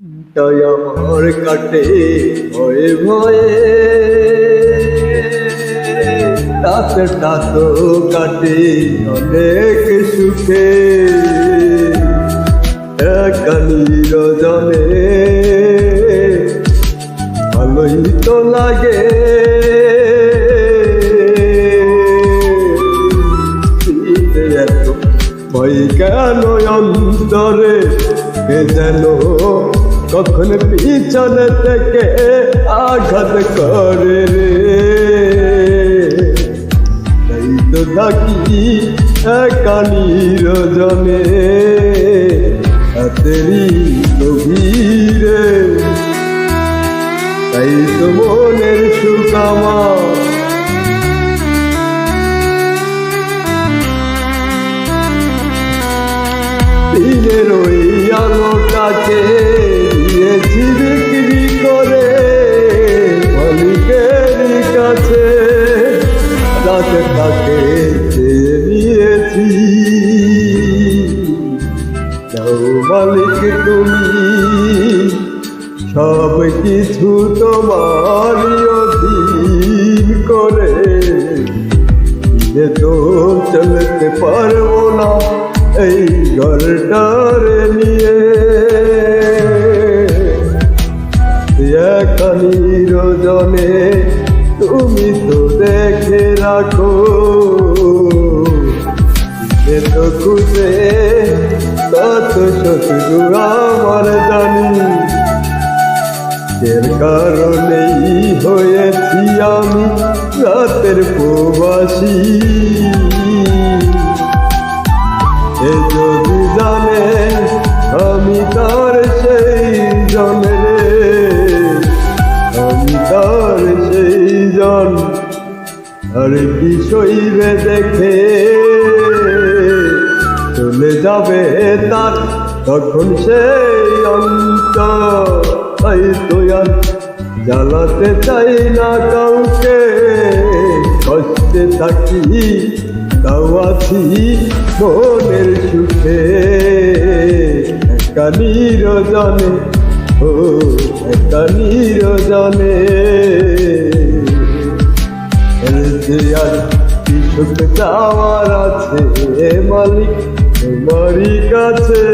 তাই আমার কাটে ভয়ে ভয়ে, রাতটা তো কাটে অনেক সুখে, একা নিরজনে ভালোই তো লাগে। এত ভয় কেন অন্তরে, কে যেন কখন পিছনে থেকে আঘাত করে রে। তাই তো থাকি একা নিরজনে, রাতেরই গভীরে, তাই তো মনের সুখ আমার। দিনের ওই আলোটাকে দিয়েছি বিক্রি করে মালিকের কাছে, রাতটাকে চেয়ে নিয়েছি। যাও মালিক তুমি, সব কিছু তোমারই অধীন করে, দিলে তো চলতে পারবো না এই ঘরটারে নিয়ে। একা নিরজনে তুমি তো দেখে রাখো, এ তো খুঁজে কত শত্রু আমার জানি, এর কারণেই হয়েছি আমি রাতের প্রবাসী। এ যদি জানে আমি তার সেই জনে রে, আমি তার সেই জন, আর কি সইবে দেখে চলে যাবে তার তখন সেই অন্তর। তাই তো আর জ্বালাতে চাই না কাউকে, কষ্টে থাকি তাও আছি মনের সুখে, একা নিরজনে, ও একা নিরজনে। আর কি সুখ চাওয়ার আছে মালিক তোমারই কাছে।